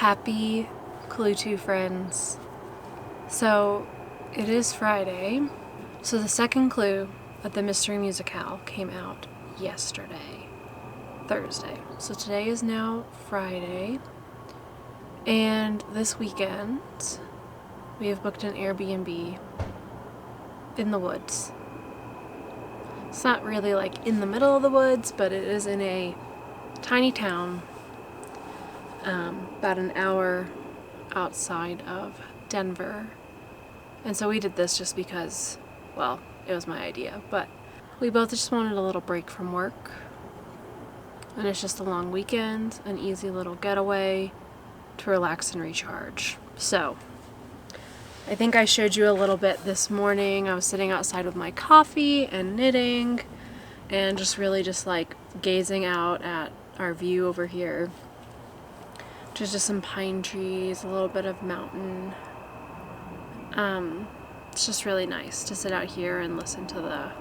Happy Clue 2 friends. So it is Friday. So the second clue of the Mystery MusiKAL came out yesterday, Thursday. So today is now Friday. And this weekend we have booked an Airbnb in the woods. It's not really like in the middle of the woods, but it is in a tiny town about an hour outside of Denver. And so we did this just because, well, it was my idea, but we both just wanted a little break from work. And it's just a long weekend, an easy little getaway to relax and recharge. So I think I showed you a little bit this morning. I was sitting outside with my coffee and knitting and just really just like gazing out at our view over here. There's just some pine trees, a little bit of mountain. It's just really nice to sit out here and listen to the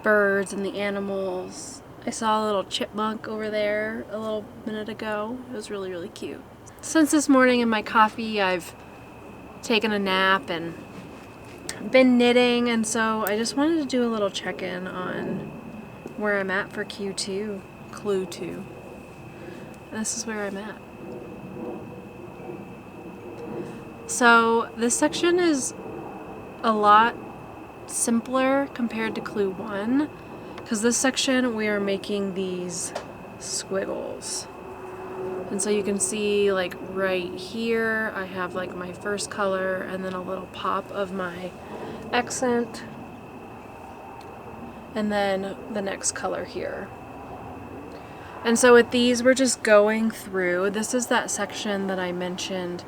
birds and the animals. I saw a little chipmunk over there a little minute ago. It was really, really cute. Since this morning in my coffee, I've taken a nap and been knitting, and so I just wanted to do a little check-in on where I'm at for Q2, Clue 2. And this is where I'm at. So this section is a lot simpler compared to Clue 1, because because this section we are making these squiggles. And so you can see like right here I have like my first color and then a little pop of my accent, and then the next color here. And so with these we're just going through. This is that section that I mentioned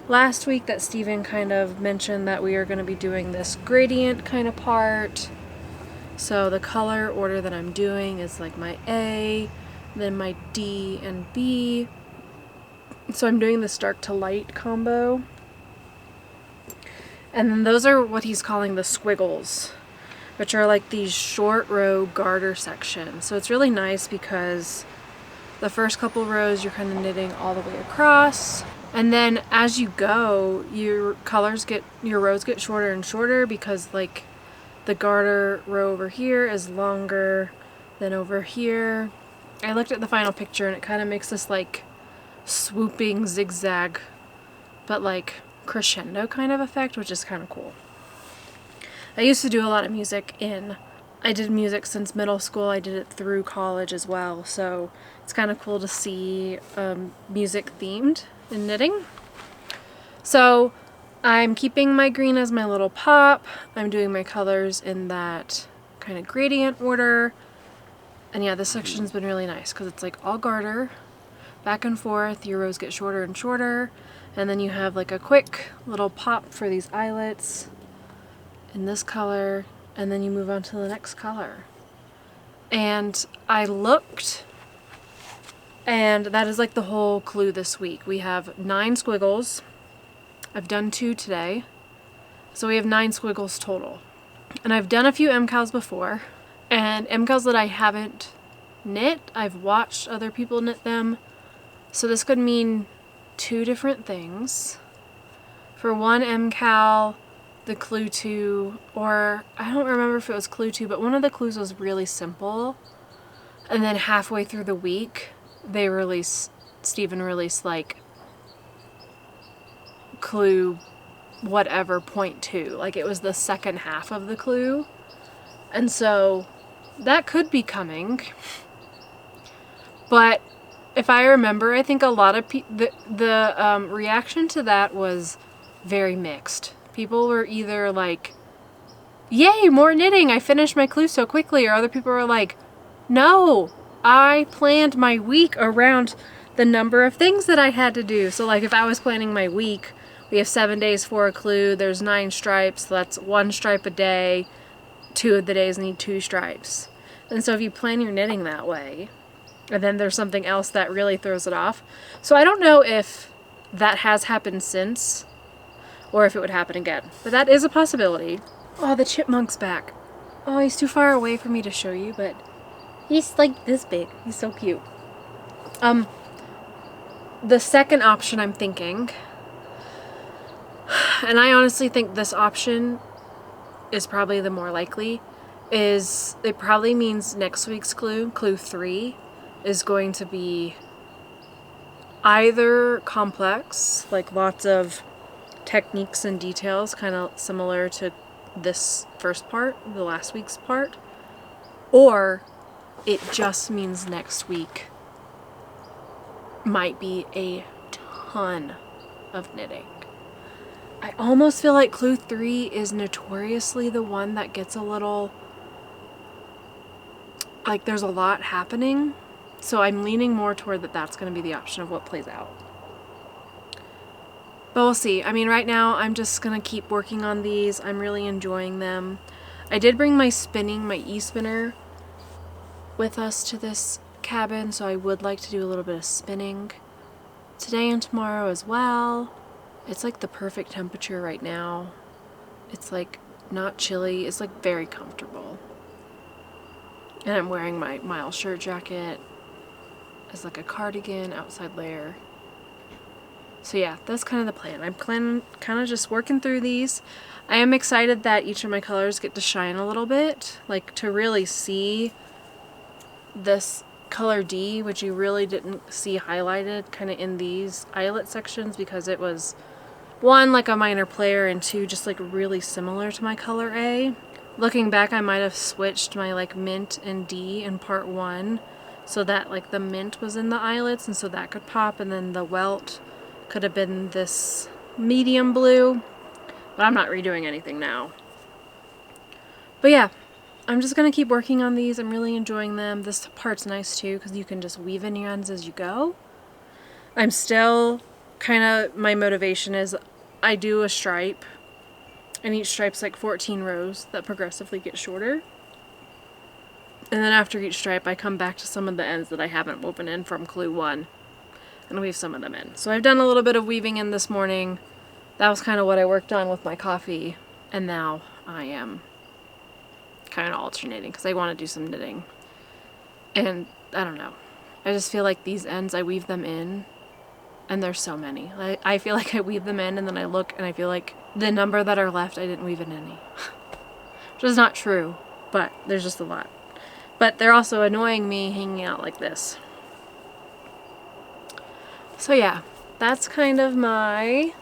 last week that Steven kind of mentioned that we are going to be doing this gradient kind of part. So the color order that I'm doing is like my A, then my D and B. So I'm doing this dark to light combo. And then those are what he's calling the squiggles, which are like these short row garter sections. So it's really nice because the first couple rows you're kind of knitting all the way across. And then as you go, your rows get shorter and shorter because like the garter row over here is longer than over here. I looked at the final picture and it kind of makes this like swooping zigzag, but like crescendo kind of effect, which is kind of cool. I used to do a lot of music I did music since middle school. I did it through college as well, so it's kind of cool to see music themed in knitting. So I'm keeping my green as my little pop. I'm doing my colors in that kind of gradient order. And yeah, this section's been really nice because it's like all garter, back and forth, your rows get shorter and shorter, and then you have like a quick little pop for these eyelets in this color, and then you move on to the next color. And I looked, and that is like the whole clue this week. We have 9 squiggles. I've done 2 today, so we have 9 squiggles total. And I've done a few MKALs before, and MKALs that I haven't knit, I've watched other people knit them. So this could mean 2 different things. For one MKAL, the clue 2, or I don't remember if it was clue 2, but one of the clues was really simple. And then halfway through the week, Steven released like clue whatever .2. Like it was the second half of the clue. And so that could be coming. But if I remember, I think a lot of the reaction to that was very mixed. People were either like, yay, more knitting, I finished my clue so quickly, or other people were like, no, I planned my week around the number of things that I had to do. So like if I was planning my week, we have 7 days for a clue, there's 9 stripes, so that's 1 stripe a day, 2 of the days need 2 stripes. And so if you plan your knitting that way, and then there's something else that really throws it off. So I don't know if that has happened since, or if it would happen again. But that is a possibility. Oh, the chipmunk's back. Oh, he's too far away for me to show you, but he's like this big. He's so cute. The second option I'm thinking, and I honestly think this option is probably the more likely, is it probably means next week's clue 3, is going to be either complex, like lots of techniques and details, kind of similar to this first part, the last week's part, or it just means next week might be a ton of knitting. I almost feel like clue 3 is notoriously the one that gets a little, like there's a lot happening. So I'm leaning more toward that's going to be the option of what plays out. But we'll see. I mean, right now I'm just going to keep working on these. I'm really enjoying them. I did bring my e-spinner with us to this cabin, so I would like to do a little bit of spinning today and tomorrow as well. It's like the perfect temperature right now. It's like not chilly. It's like very comfortable. And I'm wearing my Miles shirt jacket as like a cardigan outside layer. So yeah, that's kind of the plan. I'm kind of just working through these. I am excited that each of my colors get to shine a little bit, like to really see this color D, which you really didn't see highlighted kind of in these eyelet sections because it was 1, like a minor player, and 2, just like really similar to my color A. Looking back, I might have switched my like mint and D in part 1 so that like the mint was in the eyelets and so that could pop, and then the welt could have been this medium blue, but I'm not redoing anything now. But yeah, I'm just gonna keep working on these. I'm really enjoying them. This part's nice too because you can just weave in your ends as you go. I'm still kind of, my motivation is I do a stripe, and each stripe's like 14 rows that progressively get shorter. And then after each stripe, I come back to some of the ends that I haven't woven in from clue 1 and weave some of them in. So I've done a little bit of weaving in this morning. That was kind of what I worked on with my coffee, and now I am kind of alternating because I want to do some knitting. And I don't know. I just feel like these ends, I weave them in, and there's so many. I feel like I weave them in, and then I look, and I feel like the number that are left, I didn't weave in any. Which is not true, but there's just a lot. But they're also annoying me hanging out like this. So yeah, that's kind of my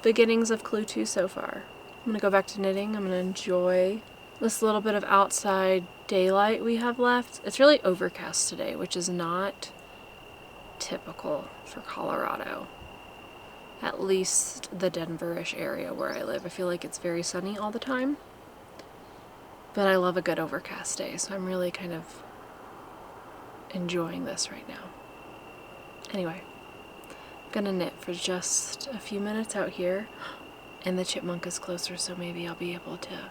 beginnings of clue 2 so far. I'm gonna go back to knitting. I'm gonna enjoy this little bit of outside daylight we have left. It's really overcast today, which is not typical for Colorado. At least the Denver-ish area where I live. I feel like it's very sunny all the time. But I love a good overcast day, so I'm really kind of enjoying this right now. Anyway, I'm gonna knit for just a few minutes out here, and the chipmunk is closer, so maybe I'll be able to,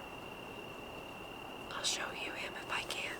I'll show you him if I can.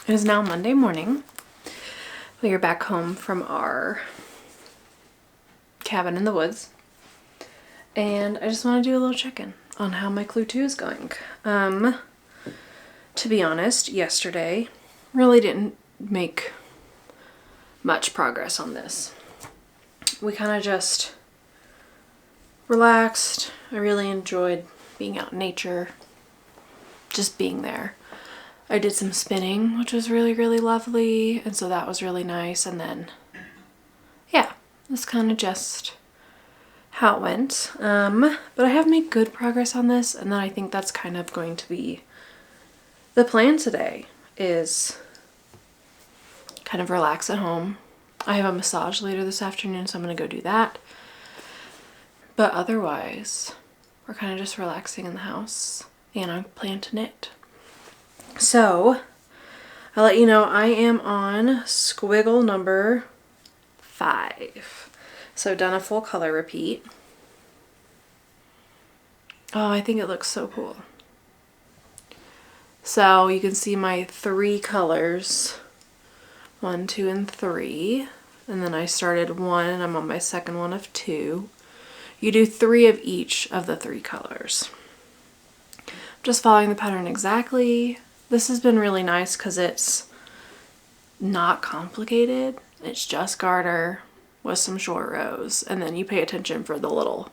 It is now Monday morning. We are back home from our cabin in the woods. And I just want to do a little check-in on how my clue 2 is going. To be honest, yesterday really didn't make much progress on this. We kind of just relaxed. I really enjoyed being out in nature, just being there. I did some spinning, which was really, really lovely, and so that was really nice. And then, yeah, that's kind of just how it went. But I have made good progress on this, and then I think that's kind of going to be the plan today, is kind of relax at home. I have a massage later this afternoon, so I'm going to go do that. But otherwise, we're kind of just relaxing in the house, and I plan to knit. So, I'll let you know I am on Squiggle number 5. So done a full color repeat. Oh, I think it looks so cool. So you can see my 3 colors, 1, 2, and 3. And then I started 1 and I'm on my second one of 2. You do 3 of each of the 3 colors. Just following the pattern exactly. This has been really nice because it's not complicated. It's just garter with some short rows, and then you pay attention for the little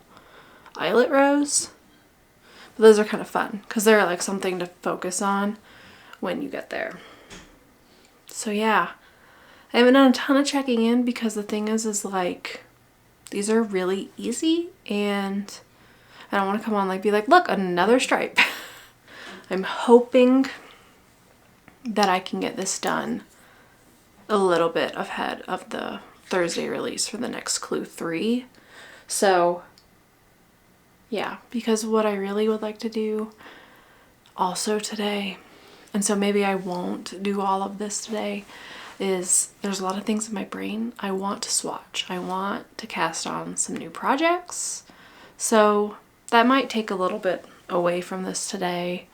eyelet rows. But those are kind of fun because they're like something to focus on when you get there. So yeah, I haven't done a ton of checking in because the thing is like, these are really easy and I don't want to come on like be like, look, another stripe. I'm hoping that I can get this done a little bit ahead of the Thursday release for the next Clue 3. So yeah, because what I really would like to do also today, and so maybe I won't do all of this today, is there's a lot of things in my brain. I want to swatch. I want to cast on some new projects. So that might take a little bit away from this today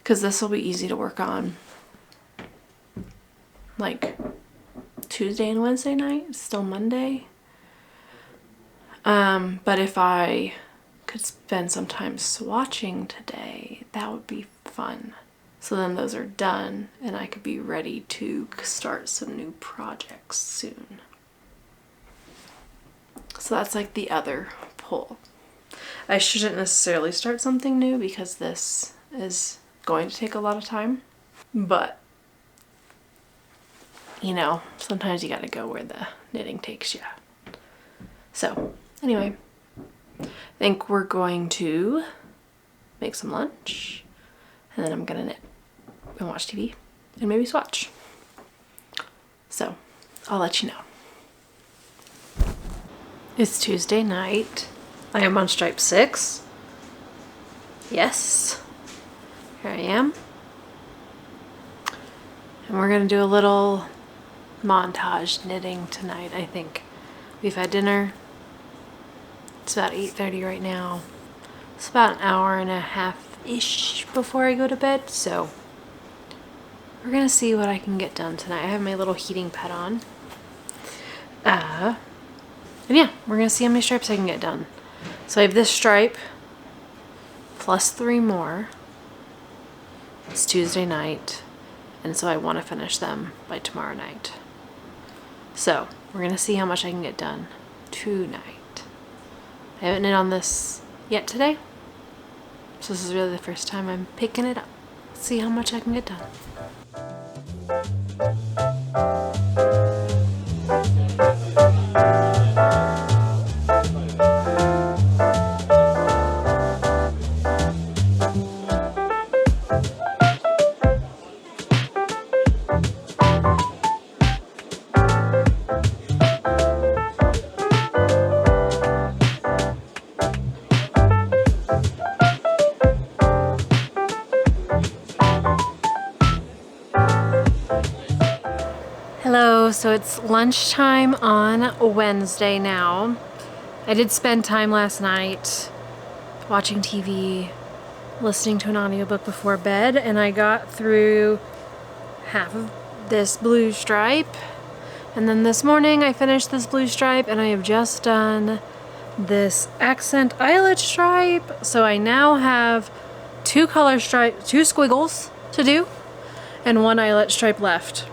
because this will be easy to work on like Tuesday and Wednesday night. It's still Monday. But if I could spend some time swatching today, that would be fun. So then those are done and I could be ready to start some new projects soon. So that's like the other pull. I shouldn't necessarily start something new because this is going to take a lot of time, but you know, sometimes you gotta go where the knitting takes you. So anyway, I think we're going to make some lunch and then I'm gonna knit and watch TV and maybe swatch. So I'll let you know. It's Tuesday night. I am on stripe 6. Yes, here I am. And we're gonna do a little montage knitting tonight, I think. We've had dinner. It's about 8:30 right now. It's about an hour and a half-ish before I go to bed, so we're gonna see what I can get done tonight. I have my little heating pad on. And yeah, we're gonna see how many stripes I can get done. So I have this stripe plus 3 more. It's Tuesday night, and so I want to finish them by tomorrow night. So we're gonna see how much I can get done tonight. I haven't knit on this yet today, so this is really the first time I'm picking it up. Let's see how much I can get done. Hello, so it's lunchtime on Wednesday now. I did spend time last night watching TV, listening to an audiobook before bed, and I got through half of this blue stripe. And then this morning I finished this blue stripe and I have just done this accent eyelet stripe. So I now have 2 color stripe, 2 squiggles to do and 1 eyelet stripe left.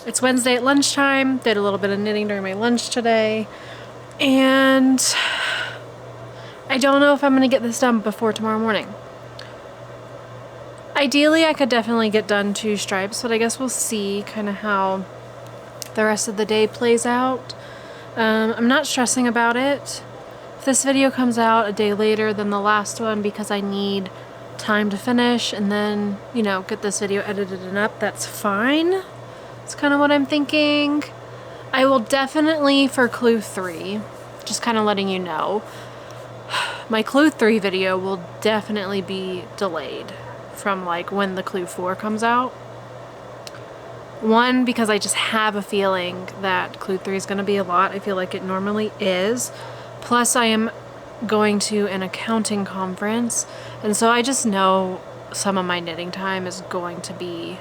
It's Wednesday at lunchtime. Did a little bit of knitting during my lunch today. And I don't know if I'm going to get this done before tomorrow morning. Ideally, I could definitely get done 2 stripes, but I guess we'll see kind of how the rest of the day plays out. I'm not stressing about it. If this video comes out a day later than the last one because I need time to finish and then, you know, get this video edited and up, that's fine. That's kind of what I'm thinking. I will definitely, for Clue 3, just kind of letting you know, my Clue 3 video will definitely be delayed from like when the Clue 4 comes out. One, because I just have a feeling that Clue 3 is going to be a lot. I feel like it normally is. Plus I am going to an accounting conference, and so I just know some of my knitting time is going to be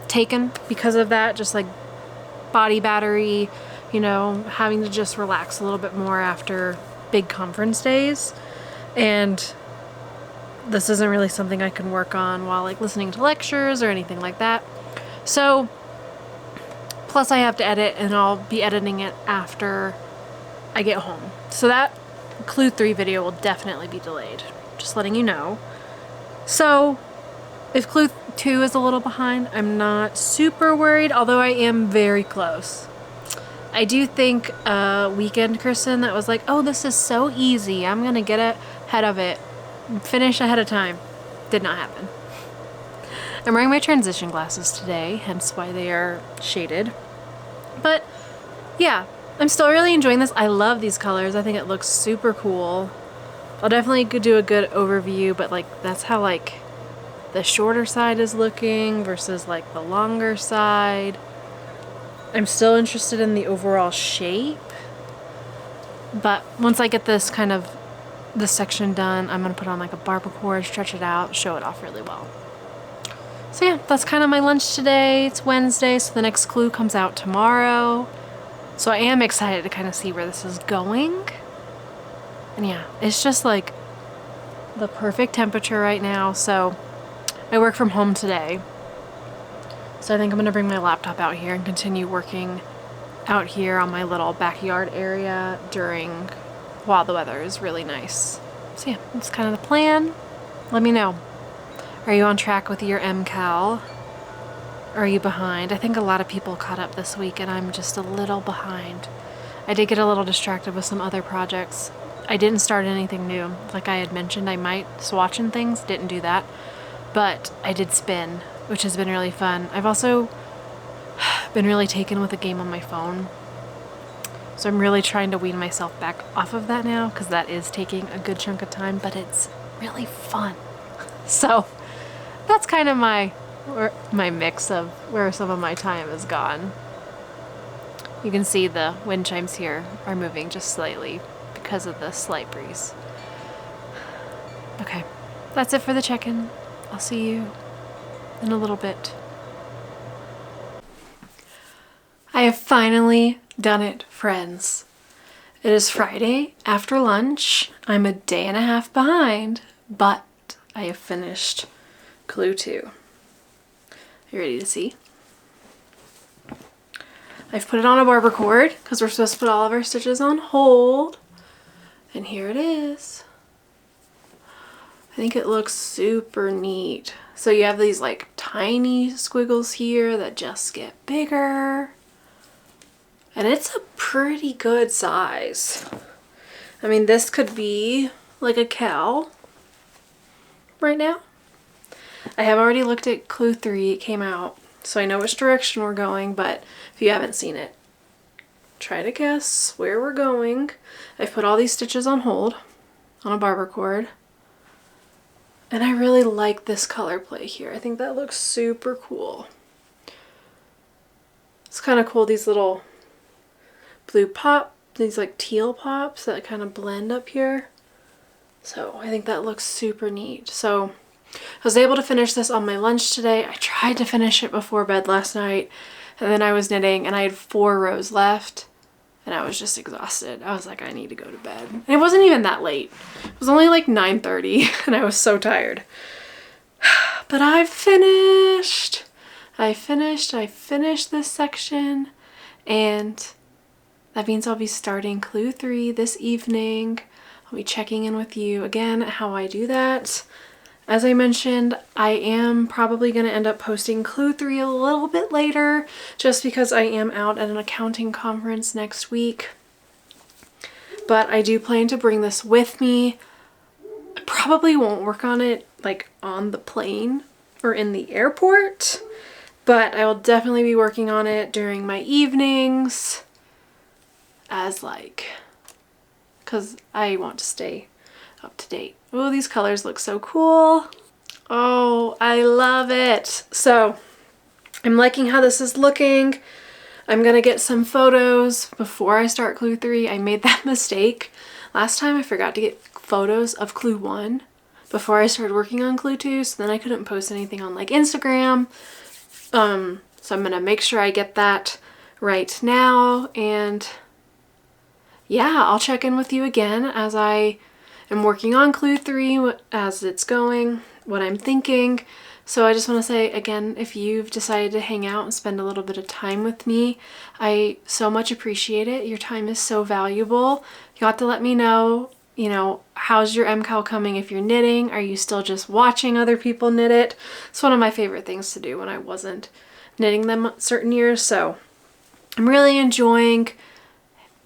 taken because of that, just like body battery, you know, having to just relax a little bit more after big conference days. And this isn't really something I can work on while like listening to lectures or anything like that. So Plus I have to edit, and I'll be editing it after I get home. So that Clue 3 video will definitely be delayed. Just letting you know. So if Clue 2 is a little behind, I'm not super worried, although I am very close. I do think Weekend Kristen that was like, oh, this is so easy, I'm gonna get ahead of it, finish ahead of time. Did not happen. I'm wearing my transition glasses today, hence why they are shaded. But yeah, I'm still really enjoying this. I love these colors. I think it looks super cool. I'll definitely do a good overview, but like that's how like the shorter side is looking versus like the longer side. I'm still interested in the overall shape, but once I get this kind of this section done, I'm gonna put on like a barber cord, stretch it out, show it off really well. So yeah, that's kind of my lunch today. It's Wednesday, so the next Clue comes out tomorrow. So I am excited to kind of see where this is going. And yeah, it's just like the perfect temperature right now. So I work from home today. So I think I'm gonna bring my laptop out here and continue working out here on my little backyard area while the weather is really nice. So yeah, that's kind of the plan. Let me know. Are you on track with your MKAL? Are you behind? I think a lot of people caught up this week and I'm just a little behind. I did get a little distracted with some other projects. I didn't start anything new. Like I had mentioned, I might swatching things, didn't do that. But I did spin, which has been really fun. I've also been really taken with a game on my phone. So I'm really trying to wean myself back off of that now, because that is taking a good chunk of time, but it's really fun. So that's kind of my mix of where some of my time has gone. You can see the wind chimes here are moving just slightly because of the slight breeze. Okay, that's it for the check-in. I'll see you in a little bit. I have finally done it, friends. It is Friday after lunch. I'm a day and a half behind, but I have finished Clue 2. You ready to see? I've put it on a barber cord because we're supposed to put all of our stitches on hold. And here it is. I think it looks super neat. So you have these like tiny squiggles here that just get bigger. And it's a pretty good size. I mean, this could be like a cow right now. I have already looked at Clue 3, it came out, so I know which direction we're going, but if you haven't seen it, try to guess where we're going. I've put all these stitches on hold on a barber cord, and I really like this color play here. I think that looks super cool. It's kind of cool, these little blue pop, these like teal pops that kind of blend up here. So I think that looks super neat. So I was able to finish this on my lunch today. I tried to finish it before bed last night, and then I was knitting and I had 4 rows left and I was just exhausted. I was like, I need to go to bed. And it wasn't even that late. It was only like 9:30 and I was so tired. But I've finished. I finished this section, and that means I'll be starting Clue 3 this evening. I'll be checking in with you again how I do that. As I mentioned, I am probably going to end up posting Clue 3 a little bit later just because I am out at an accounting conference next week. But I do plan to bring this with me. I probably won't work on it like on the plane or in the airport, but I will definitely be working on it during my evenings as because I want to stay up to date. Oh, these colors look so cool. Oh, I love it. So I'm liking how this is looking. I'm gonna get some photos before I start Clue 3. I made that mistake. Last time I forgot to get photos of Clue 1 before I started working on Clue 2, so then I couldn't post anything on like Instagram. So I'm gonna make sure I get that right now, and yeah, I'll check in with you again as I am working on Clue 3, as it's going, what I'm thinking. So I just want to say again, if you've decided to hang out and spend a little bit of time with me, I so much appreciate it. Your time is so valuable. You have to let me know, you know, how's your MKAL coming if you're knitting? Are you still just watching other people knit it? It's one of my favorite things to do when I wasn't knitting them certain years. So I'm really enjoying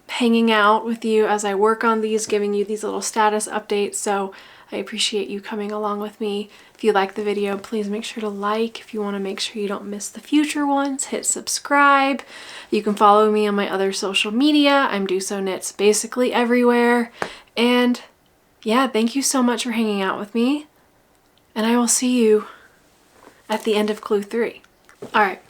hanging out with you as I work on these, giving you these little status updates. So I appreciate you coming along with me. If you like the video, please make sure to like. If you want to make sure you don't miss the future ones, hit subscribe. You can follow me on my other social media. I'm Do So Knits basically everywhere. And yeah, thank you so much for hanging out with me. And I will see you at the end of clue 3. All right.